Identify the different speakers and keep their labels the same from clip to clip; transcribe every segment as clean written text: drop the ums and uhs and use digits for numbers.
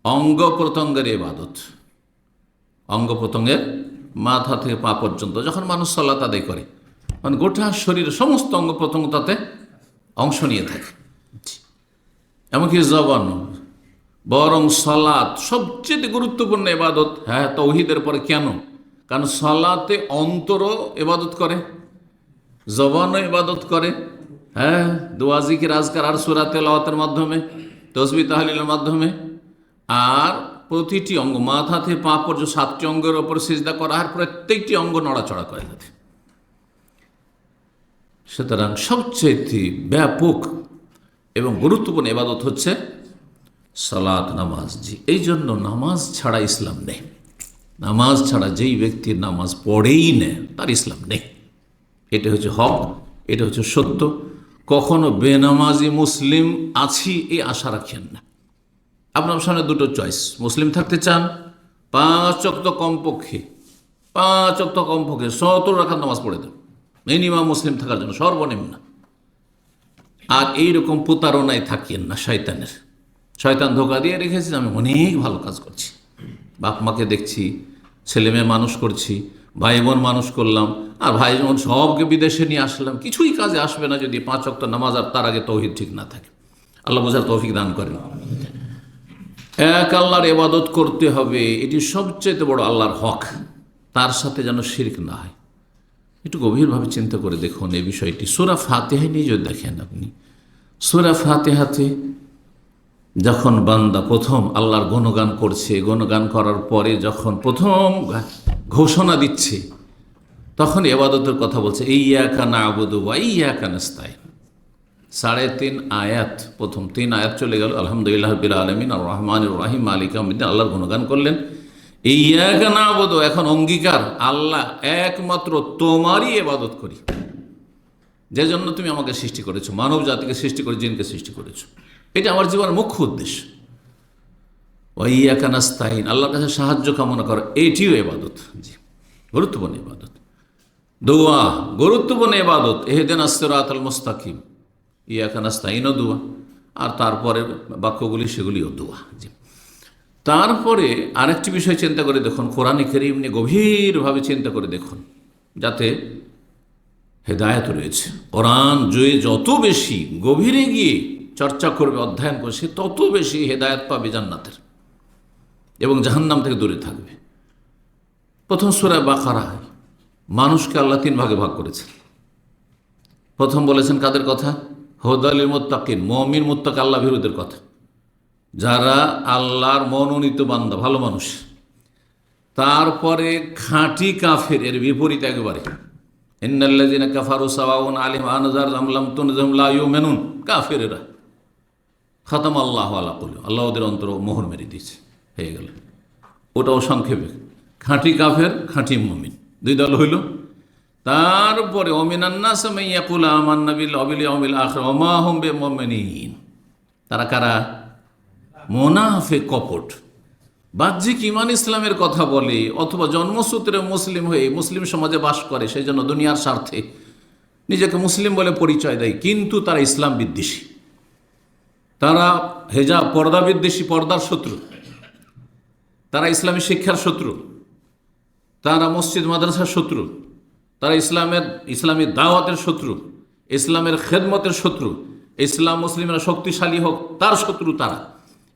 Speaker 1: অঙ্গ প্রত্যঙ্গের ইবাদত, অঙ্গ প্রত্যঙ্গের মাথা থেকে পা পর্যন্ত যখন মানুষ সালাত আদায় করে, মানে গোটা শরীরের সমস্ত অঙ্গ প্রত্যঙ্গ তাতে অংশ নিয়ে থাকে। এমনকি জবান, বরং সালাত সবচেয়ে গুরুত্বপূর্ণ ইবাদত। হ্যাঁ, তাওহীদের পরে। কেন? কারণ সালাতে অন্তরও ইবাদত করে, জবানও ইবাদত করে। হ্যাঁ, দোয়া জিকির আজকার আর সূরা তেলাওয়াতের মাধ্যমে, তাসবিহ তাহলিলের মাধ্যমে, আর প্রতিটি অঙ্গ মাথা থেকে পা পর্যন্ত 7টি অঙ্গের ওপর সিজদা করা, আর প্রত্যেকটি অঙ্গ নড়াচড়া করে থাকে। সুতরাং সবচেয়ে ব্যাপক এবং গুরুত্বপূর্ণ ইবাদত হচ্ছে সালাত, নামাজ। জি, এই জন্য নামাজ ছাড়া ইসলাম নেই। নামাজ ছাড়া যেই ব্যক্তির নামাজ পড়েই নেয় তার ইসলাম নেই। এটা হচ্ছে হক, এটা হচ্ছে সত্য। কখনো বেনামাজি মুসলিম আছি এই আশা রাখেন না। আপনার সামনে দুটো চয়েস। মুসলিম থাকতে চান, 5 ওয়াক্ত কমপক্ষে 70 রাকাত নামাজ পড়ে দেন মিনিমাম মুসলিম থাকার জন্য, সর্বনিম্ন। আর এইরকম প্রতারণায় থাকিয়েন না শয়তানের। শয়তান ধোকা দিয়ে রেখেছে আমি অনেক ভালো কাজ করছি, বাপ মাকে দেখছি, ছেলে মেয়ে মানুষ করছি, ভাই বোন মানুষ করলাম, আর ভাই বোন সবকে বিদেশে নিয়ে আসলাম, কিছুই কাজে আসবে না যদি 5 ওয়াক্ত নামাজ আর তার আগে তাওহীদ ঠিক না থাকে। আল্লাহ বোঝার তৌফিক দান করেন। এক আল্লাহর ইবাদত করতে হবে, এটি সবচেয়ে বড় আল্লাহর হক। তার সাথে যেন শিরক না হয়। একটু গভীরভাবে চিন্তা করে দেখুন এই বিষয়টি। সূরা ফাতিহা নিয়ে যদি দেখেন আপনি, সূরা ফাতিহাতে যখন বান্দা প্রথম আল্লাহর গুণগান করছে, গুণগান করার পরে যখন প্রথম ঘোষণা দিচ্ছে, তখন ইবাদতের কথা বলছে, ইয়্যাকা না'বুদু ওয়া ইয়্যাকা নাস্তাইন। 3.5 আয়াত, প্রথম 3 আয়াত চলে গেল। আলহামদুলিল্লাহ রাব্বিল আলামিন আর রহমানির রহিম মালিকি ইয়াউমিদ্দিন, আল্লাহর গুণগান করলেন। ইয়্যাকা না'বুদু, এখন অঙ্গীকার, আল্লাহ একমাত্র তোমারই ইবাদত করি, যে জন্য তুমি আমাকে সৃষ্টি করেছো, মানব জাতিকে সৃষ্টি করে জিনকে সৃষ্টি করেছো। এটা আমার জীবনের মুখ্য উদ্দেশ্য। ওয়া ইয়্যাকা নাস্তাইন, আল্লাহর কাছে সাহায্য কামনা করো, এটিও ইবাদত। জি, গুরুত্বপূর্ণ ইবাদত। দোয়া গুরুত্বপূর্ণ ইবাদত। ইহদিনাস সিরাতাল মুস্তাকিম, ইয়্যাকা নাস্তাইনও দোয়া, আর তারপরে বাক্যগুলি সেগুলিও দোয়া। জি, তারপরে আরেকটি বিষয় চিন্তা করে দেখুন, কোরআনে কারীম নিয়ে গভীরভাবে চিন্তা করে দেখুন, যাতে হেদায়েত রয়েছে। কোরআন যত বেশি গভীরে গিয়ে চর্চা করবে, অধ্যয়ন করবে, সে তত বেশি হেদায়েত পাবে জান্নাতের, এবং জাহান্নাম থেকে দূরে থাকবে। প্রথম সূরা বাকারা, মানুষকে আল্লাহ 3 ভাগে ভাগ করেছেন। প্রথম বলেছেন কাদের কথা? হুদাল লিল মুত্তাকিন, মুমিন মুত্তাকি আল্লাহ ভীরুদের কথা, যারা আল্লাহর মনোনীত বান্দা, ভালো মানুষ। তারপরে খাঁটি কাফের, এর বিপরীত একেবারে, ইন্নাল্লাযিনা কাফারু সাওয়াউন আলাইহিম আনজারতাহুম লাম তুনজিরহুম লা ইউমিনুন, কাফেরেরা। খাতাম আল্লাহু আলা কুলুবিহিম, আল্লাহ ওদের অন্তর মোহর মেরে দিয়েছে, হয়ে গেল। ওটাও সংক্ষেপে, খাঁটি কাফের, খাঁটি মুমিন, 2 দল হইল। তারপরে ওমিনান নাস মান ইয়াকুলু আমান্না বিল্লাহি ওয়া বিল ইয়াউমিল আখির ওয়া মা হুম বিমুমিনিন। তারা কারা? মুনাফিক, কপট। বাহ্যিক ঈমান ইসলামের কথা বলে, অথবা জন্মসূত্রে মুসলিম হয়ে মুসলিম সমাজে বাস করে, সেই জন্য দুনিয়ার স্বার্থে নিজেকে মুসলিম বলে পরিচয় দেয়, কিন্তু তারা ইসলাম বিদ্বেষী, তারা হেজাব পর্দা বিদ্বেষী, পর্দার শত্রু, তারা ইসলামী শিক্ষার শত্রু, তারা মসজিদ মাদ্রাসার শত্রু, তারা ইসলামী দাওয়াতের শত্রু, ইসলামের খেদমতের শত্রু, ইসলাম মুসলিমরা শক্তিশালী হোক তার শত্রু তারা,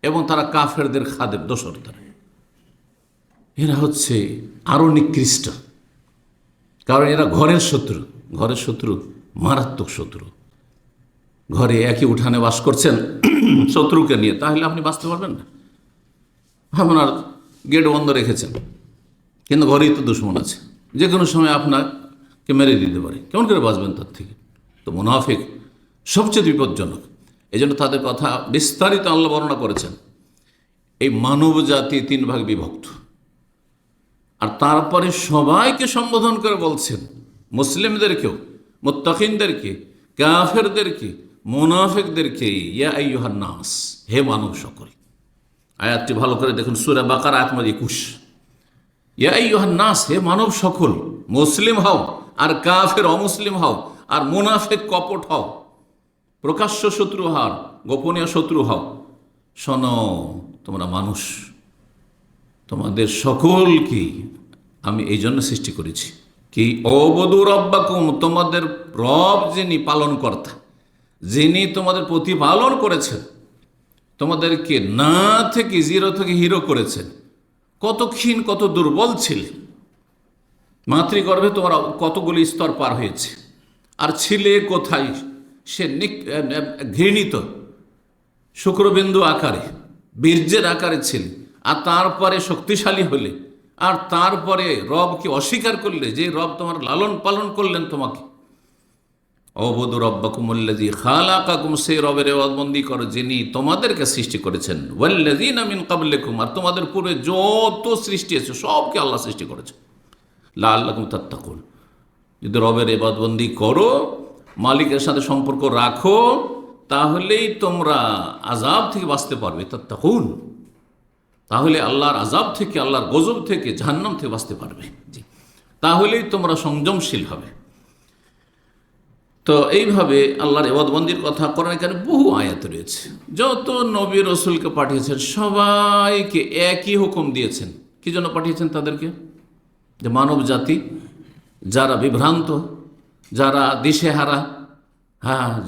Speaker 1: এবং তারা কাফেরদের খাদেম, দোসর। তারা এরা হচ্ছে আরও নিকৃষ্ট, কারণ এরা ঘরের শত্রু। ঘরের শত্রু মারাত্মক শত্রু। ঘরে একই উঠানে বাস করছেন শত্রুকে নিয়ে, তাহলে আপনি বাঁচতে পারবেন না। আপনার গেট বন্ধ রেখেছেন, কিন্তু ঘরেই তো দুশ্মন আছে, যে কোনো সময় আপনাকে মেরে দিতে পারে, কেমন করে বাঁচবেন তার থেকে? তো মুনাফিক সবচেয়ে বিপজ্জনক। এই জন্য তাদের কথা বিস্তারিত আল্লাহ বর্ণনা করেছেন। এই মানব জাতি 3 ভাগ বিভক্ত, আর তারপরে সবাইকে সম্বোধন করে বলছেন, মুসলিমদেরকেও, মুত্তাকিনদেরকে, কাফেরদেরকে, মুনাফিকদেরকে, ইয়া আইয়ুহান নাস, হে মানব সকল। আয়াতটি ভালো করে দেখুন, সূরা বাকারা আয়াত নম্বর 21। ইয়া আইয়ুহান নাস, হে মানব সকল, মুসলিম হও আর কাফের অমুসলিম হও, আর মুনাফিক কপট হও, প্রকাশ্য শত্রু হও, গোপনীয় শত্রু হও, শোনো তোমরা মানুষ, তোমাদের সকলকে আমি এই জন্য সৃষ্টি করেছি কি অবদু রব্বাকুম, তোমাদের রব যিনি পালনকর্তা, যিনি তোমাদের প্রতিপালন করেছেন, তোমাদেরকে না থেকে জিরো থেকে হিরো করেছেন। কত ক্ষীণ কত দুর্বল ছিলে, মাতৃগর্ভে তোমরা কতগুলি স্তর পার হয়েছে, আর ছিলে কোথায় সে ঘৃণিত শুক্রবিন্দু আকারে বীর্যের আকারে ছিলে, আর তারপরে শক্তিশালী হলে, আর তারপরে রবকে অস্বীকার করলে, যে রব তোমার লালন পালন করলেন তোমাকে। অবদু রব্বাকুমুল্লাযী খালাকাকুম, সেই রবের ইবাদতবন্দি করো যিনি তোমাদেরকে সৃষ্টি করেছেন। ওয়াল্লাযীনা মিন ক্বাবলিকুম, আর তোমাদের পূর্বে যত সৃষ্টি আছে সবকে আল্লাহ সৃষ্টি করেছে। লাআল্লাকুম তাত্তাকুন, যদি রবের ইবাদতবন্দি করো, মালিকের সাথে সম্পর্ক রাখো, তাহলেই তোমরা আযাব থেকে বাঁচতে পারবে। তাত্তাকুন, তাহলে আল্লাহর আযাব থেকে, আল্লাহর গজব থেকে, জাহান্নাম থেকে বাঁচতে পারবে। জি, তাহলেই তোমরা সংযমশীল হবে। তো এইভাবে আল্লাহর ইবাদতবন্দির কথা কোরআনে এখানে বহু আয়াত রয়েছে। যত নবী রসুলকে পাঠিয়েছেন সবাইকে একই হুকুম দিয়েছেন। কি জন্য পাঠিয়েছেন তাদেরকে? যে মানব জাতি যারা বিভ্রান্ত, যারা দিশেহারা,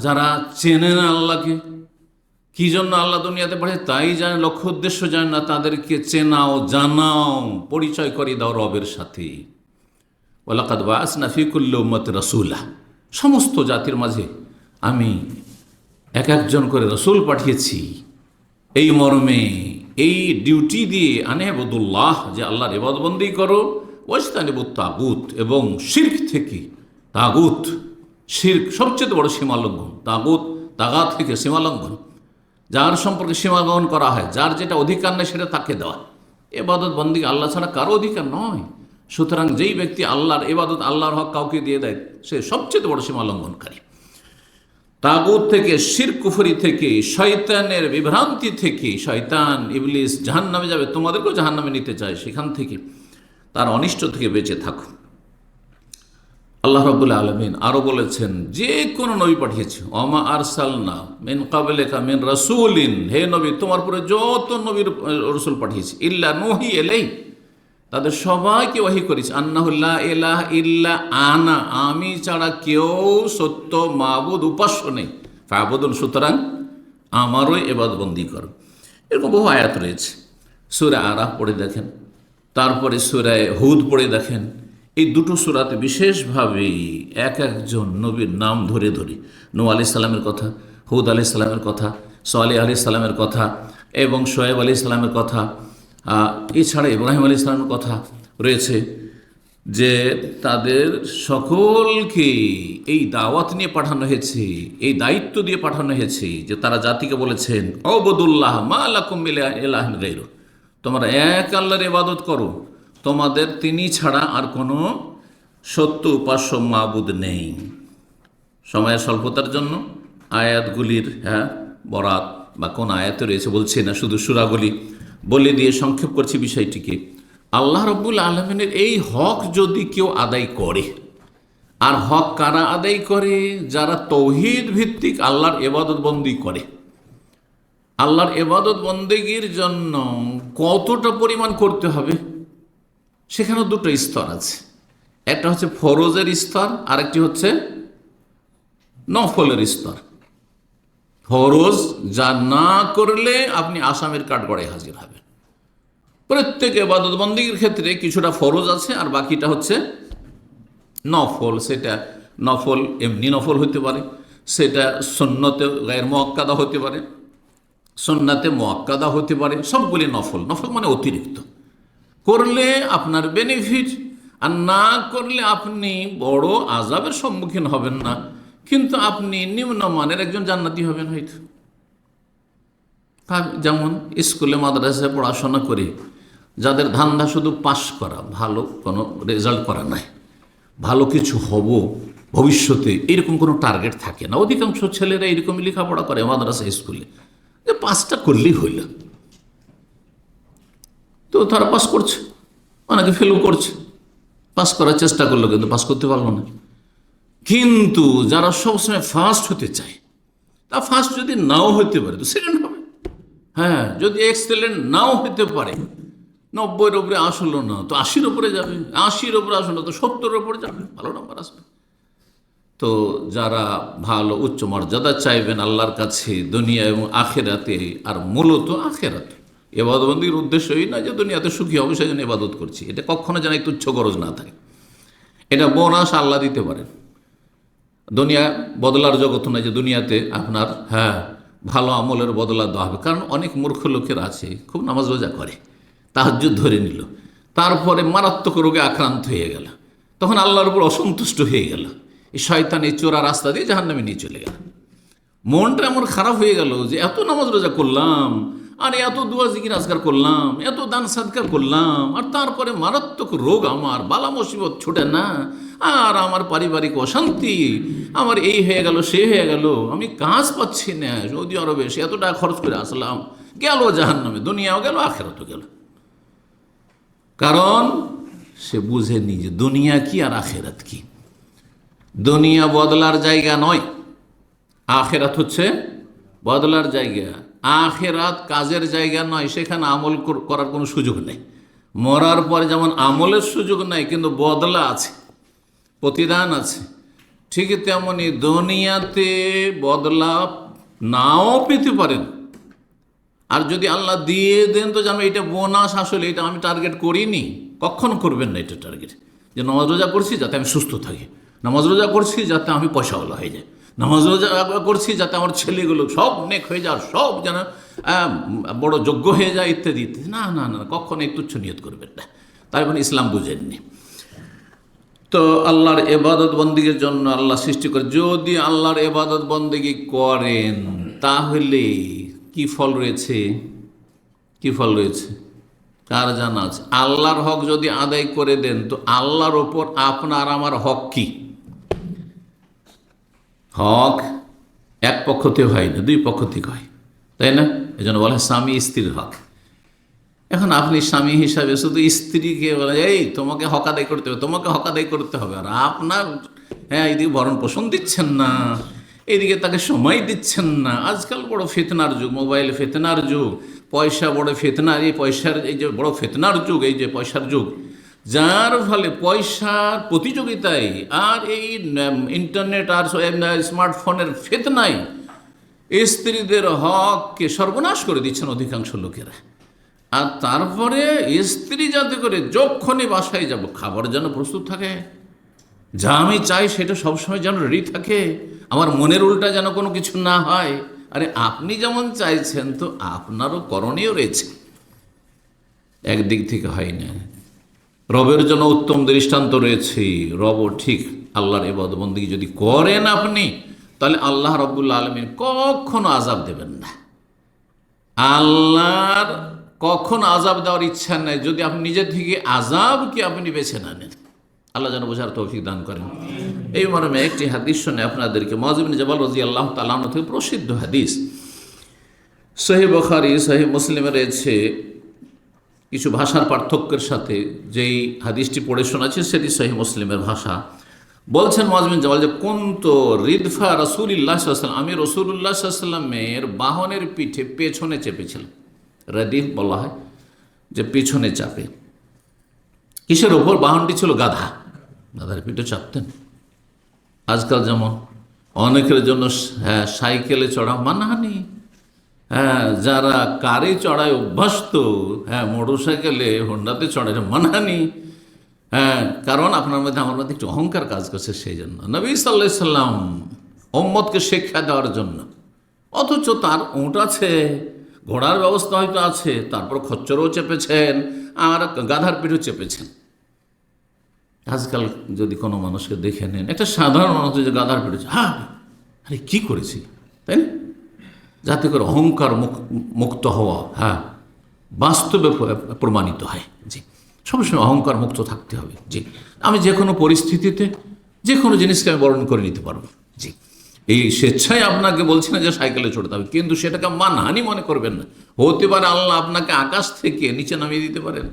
Speaker 1: যারা চেনে না আল্লাহকে, কি জন্য আল্লাহ দুনিয়াতে পাঠিয়ে তাই জানে, লক্ষ্য উদ্দেশ্য জানে না, তাদেরকে চেনাও, জানাও, পরিচয় করিয়ে দাও রবের সাথে। ওয়ালাকাদ বাআসনা ফী কুল্লি উম্মাতিন রাসূলা, সমস্ত জাতির মাঝে আমি এক একজন করে রসুল পাঠিয়েছি এই মর্মে, এই ডিউটি দিয়ে, আনি'বুদুল্লাহ, যে আল্লাহর ইবাদতবন্দি করো, ওয়াজতানিবুত তাগুত, এবং শিরক থেকে, তাগুত শিরক সবচেয়ে বড় সীমালঙ্ঘন, তাগুত তাগাত থেকে সীমালঙ্ঘন, যার সম্পর্কে সীমালঙ্ঘন করা হয়, যার যেটা অধিকার নেই সেটা তাকে দেওয়া। ইবাদতবন্দি আল্লাহ ছাড়া কারো অধিকার নয়। সুতরাং যেই ব্যক্তি আল্লাহর ইবাদত, আল্লাহর হক কাউকে দিয়ে দেয়, সে সবচেয়ে বড় সীমা লঙ্ঘনকারী। তাগুত থেকে, শিরক কুফরি থেকে, শয়তানের বিভ্রান্তি থেকে, শয়তান ইবলিস জাহান্নামে যাবে, তোমাদেরকেও জাহান্নামে নিতে চায়, সেখান থেকে, তার অনিষ্ট থেকে বেঁচে থাকো। আল্লাহ রাব্বুল আলামিন আরও বলেছেন, যে কোনো নবী পাঠিয়েছে, ওমা আরসালনা মিন ক্বাবলিকা মিন রাসূলিন, হে নবী তোমার পরে যত নবীর রসুল পাঠিয়েছি, ইল্লা নূহি ইলাইহি, তাদের সবাইকে ওয়াহি করেছি, আন্নাহু লা ইলাহা ইল্লা আনা, আমি ছাড়া কেউ সত্য মাবুদ উপাস্য নেই, ফাবুদুন, সুতরাং আমারও ইবাদতবন্দি করো। এরকম বহু আয়াত রয়েছে। সূরা আরাফ পড়ে দেখেন, তারপরে সূরা হুদ পড়ে দেখেন। এই দুটো সূরাতে বিশেষভাবে এক একজন নবীর নাম ধরে ধরে, নূহ আলাইহিস সালামের কথা, হুদ আলাইহিস সালামের কথা, সালেহ আলাইহিস সালামের কথা, এবং শোয়েব আলাইহিস সালামের কথা, এছাড়া ইব্রাহিম আলাইহিস সালামের কথা রয়েছে, যে তাদের সকলকে এই দাওয়াত নিয়ে পাঠানো হয়েছে, এই দায়িত্ব দিয়ে পাঠানো হয়েছে, যে তারা জাতিকে বলেছেন, উবুদুল্লাহ মা লাকুম মিন ইলাহিন গায়রু, তোমরা এক আল্লাহর ইবাদত করো, তোমাদের তিনি ছাড়া আর কোনো সত্য উপাস্য মাবুদ নেই। সময়ের স্বল্পতার জন্য আয়াতগুলির বরাত বা কোন আয়াতে রয়েছে বলছি না, শুধু সূরাগুলি বলে দিয়ে সংক্ষেপ করছি বিষয়টিকে। আল্লাহ রাব্বুল আলামিনের এই হক যদি কেউ আদায় করে, আর হক কারা আদায় করে? যারা তৌহিদ ভিত্তিক আল্লাহর ইবাদতবন্দি করে। আল্লাহর ইবাদতবন্দির জন্য কতটা পরিমাণ করতে হবে, সেখানে দুটো স্তর আছে। একটা হচ্ছে ফরজের স্তর, আরেকটি হচ্ছে নফলের স্তর। ফরজ যা না করলে আপনি আসামের কাঠগড়ায় হাজির হবেন। প্রত্যেক ইবাদতবন্দির ক্ষেত্রে কিছুটা ফরজ আছে, আর বাকিটা হচ্ছে নফল। সেটা নফল এমনি নফল হতে পারে, সেটা সুন্নতে গায়র মুআক্কাদা হতে পারে, সুন্নাতে মুআক্কাদা হতে পারে, সবগুলি নফল। নফল মানে অতিরিক্ত, করলে আপনার বেনিফিট, আর না করলে আপনি বড় আযাবের সম্মুখীন হবেন না, কিন্তু আপনি নিম্নমানের একজন জান্নাতি হবেন হয়তো। যেমন স্কুলে মাদ্রাসায় পড়াশোনা করে যাদের ধান্দা শুধু পাস করা, ভালো কোনো রেজাল্ট করা নাই, ভালো কিছু হব ভবিষ্যতে, এরকম কোনো টার্গেট থাকে না। অধিকাংশ ছেলেরা এরকমই লেখাপড়া করে মাদ্রাসা স্কুলে, যে পাসটা করলেই হইল। তো তারা পাস করছে, অনেকে ফেলও করছে, পাস করার চেষ্টা করলো কিন্তু পাস করতে পারলো না। কিন্তু যারা সবসময় ফার্স্ট হতে চায়, তা ফার্স্ট যদি নাও হতে পারে তো সেকেন্ড হবে, হ্যাঁ, যদি এক্সেলেন্ট নাও হতে পারে, 90-এর উপরে আসলো না তো 80-র উপরে যাবে, 80-র উপরে আসলো তো 70-এর উপরে যাবে, ভালো নাম্বার আসবে। তো যারা ভালো উচ্চ মর্যাদা চাইবেন আল্লাহর কাছে দুনিয়া এবং আখেরাতে, আর মূলত আখেরাত, এবাদতবন্দির উদ্দেশ্যই না যে দুনিয়াতে সুখী হবে সেই জন্য ইবাদত করছি, এটা কখনো যেন এই তুচ্ছ গরজ না থাকে। এটা বোনাস আল্লাহ দিতে পারেন। দুনিয়া বদলার জগৎ নয় যে দুনিয়াতে আপনার ভালো আমলের বদলা দেওয়া হবে। কারণ অনেক মূর্খ লোকের আছে, খুব নামাজ রোজা করে, তাহাজ্জুদ ধরে নিল, তারপরে মারাত্মক রোগে আক্রান্ত হয়ে গেল, তখন আল্লাহর উপর অসন্তুষ্ট হয়ে গেল, এই শয়তান এই চোরা রাস্তা দিয়ে জাহান্নামে নিয়ে চলে গেল। মনটা এমন খারাপ হয়ে গেল যে এত নামাজ রোজা করলাম, আর এত দুয়া জিকির আজকার করলাম, এত দান সাদকা করলাম, আর তারপরে মারাত্মক রোগ, আমার বালা মুসিবত ছুটে না, আর আমার পারিবারিক অশান্তি, আমার এই হয়ে গেল সে হয়ে গেল, আমি কাজ পাচ্ছি না, সৌদি আরবে সে এত টাকা খরচ করে আসলাম, গেল জাহান্নামে, দুনিয়াও গেল আখেরাতও গেল। কারণ সে বুঝেনি যে দুনিয়া কি আর আখেরাত কি। দুনিয়া বদলার জায়গা নয়, আখেরাত হচ্ছে বদলার জায়গা। আখেরাত কাজের জায়গা নয়, সেখানে আমল করার কোনো সুযোগ নেই। মরার পরে যেমন আমলের সুযোগ নাই, কিন্তু বদলা আছে, প্রতিদান আছে। ঠিক তেমনি দুনিয়াতে বদলা নাও পেতে পারেন, আর যদি আল্লাহ দিয়ে দেন তো জানো এটা বোনাস, আসলে এটা আমি টার্গেট করিনি, কখনো করবেন না এটা টার্গেট, যে নামাজ রোজা করছি যাতে আমি সুস্থ থাকি, নামাজ রোজা করছি যাতে আমি পয়সাওয়ালা হয়ে যাই, নামাজ রোজা করছি যাতে আমার ছেলেগুলো সব নেক হয়ে যায়, সব যেন বড় যোগ্য হয়ে যায়, ইত্যাদি ইত্যাদি। না না না, কখনো এই তুচ্ছ নিয়ত করবেন না, তাই মানে ইসলাম বুঝেননি। তো আল্লাহর এবাদত বন্দিগির জন্য আল্লাহ সৃষ্টি করে, যদি আল্লাহর এবাদত বন্দিগি করেন তাহলে কি ফল রয়েছে, কি ফল রয়েছে কার জানা আছে? আল্লাহর হক যদি আদায় করে দেন তো আল্লাহর ওপর আপনার আমার হক কি? হক এক পক্ষ থেকে হয় না, দুই পক্ষ থেকে হয়, তাই না? এই জন্য বলা হয় স্বামী স্ত্রীর হক। এখন আপনি স্বামী হিসাবে শুধু স্ত্রীকে বলে এই তোমাকে হক আদায় করতে হবে, তোমাকে হক আদায় করতে হবে, আর আপনার এইদিকে ভরণ পোষণ দিচ্ছেন না, এইদিকে তাকে সময় দিচ্ছেন না। আজকাল বড় ফিতনার যুগ, মোবাইল ফিতনার যুগ, পয়সা বড় ফিতনার, এই পয়সার এই যে বড় ফিতনার যুগ, এই যে পয়সার যুগ, যার ফলে পয়সার প্রতিযোগিতায় আর এই ইন্টারনেট আর স্মার্টফোনের ফিতনায় স্ত্রীদের হককে সর্বনাশ করে দিচ্ছেন অধিকাংশ লোকেরা। আর তারপরে স্ত্রী যাতে করে যখনই বাসায় যাব খাবার যেন প্রস্তুত থাকে, যা আমি চাই সেটা সবসময় যেন রেডি থাকে, আমার মনের উল্টা যেন কোনো কিছু না হয়। আরে আপনি যেমন চাইছেন তো আপনারও করণীয় রয়েছে, একদিক থেকে হয় না। রবের জন্য উত্তম দৃষ্টান্ত রয়েছে, রবও ঠিক আল্লাহর ইবাদত বন্দেগী যদি করেন আপনি, তাহলে আল্লাহ রব্বুল আলামিন কখনো আযাব দেবেন না। আল্লাহর কখন আযাব দেওয়ার ইচ্ছা নেই যদি আপনি নিজের থেকে আযাবকে আপনি বেছে না নেন। আল্লাহ যেন বোঝার তৌফিক দান করেন। এই মর্মে একটি হাদিস শুনে আপনাদেরকে, মুআয ইবনে জাবাল রাদিয়াল্লাহু তাআলা আনহু থেকে প্রসিদ্ধ হাদিস, সহিহ বুখারী সহিহ মুসলিমে রয়েছে। কিছু ভাষার পার্থক্যের সাথে যেই হাদিসটি পড়ে শোনাচ্ছে সেটি সহিহ মুসলিমের ভাষা। বলছেন মুআয ইবনে জাবাল যে কুনতু রিদফা রাসূলিল্লাহ সাল্লাল্লাহু আলাইহি ওয়াসাল্লাম, আমি রাসূলুল্লাহ সাল্লাল্লাহু আলাইহি ওয়াসাল্লামের বাহনের পিঠে পেছনে চেপেছিলাম। রেদিফ বলা হয় যে পিছনে চাপে। কিসের ওপর? বাহনটি ছিল গাধা, গাধার পিঠে চাপতেন। আজকাল যেমন অনেকের জন্য সাইকেলে চড়া মানাহানি, যারা কারে চড়ায় অভ্যস্ত, মোটর সাইকেলে হোন্ডাতে চড়ায় মানাহানি। কারণ আপনার মধ্যে আমার মধ্যে একটু অহংকার কাজ করছে, সেই জন্য নবী সাল্লাল্লাহু আলাইহি সাল্লাম উম্মতকে শিক্ষা দেওয়ার জন্য, অথচ তার উট আছে, ঘোড়ার ব্যবস্থা হয়তো আছে, তারপর খচ্চরও চেপেছেন আর গাধার পিঠেও চেপেছেন। আজকাল যদি কোনো মানুষকে দেখে নেন, একটা সাধারণ মানুষ যে গাধার পিঠে, আরে কী করেছি, তাই না? যাতে করে অহংকার মুক্ত হওয়া বাস্তবে প্রমাণিত হয়। জি, সবসময় অহংকার মুক্ত থাকতে হবে। জি, আমি যে কোনো পরিস্থিতিতে যে কোনো জিনিসকে আমি বরণ করে নিতে পারবো। জি, এই স্বেচ্ছায় আপনাকে বলছি না যে সাইকেলে চড়তে হবে, কিন্তু সেটাকে মানহানি মনে করবেন না। হতে পারে আল্লাহ আপনাকে আকাশ থেকে নিচে নামিয়ে দিতে পারেন।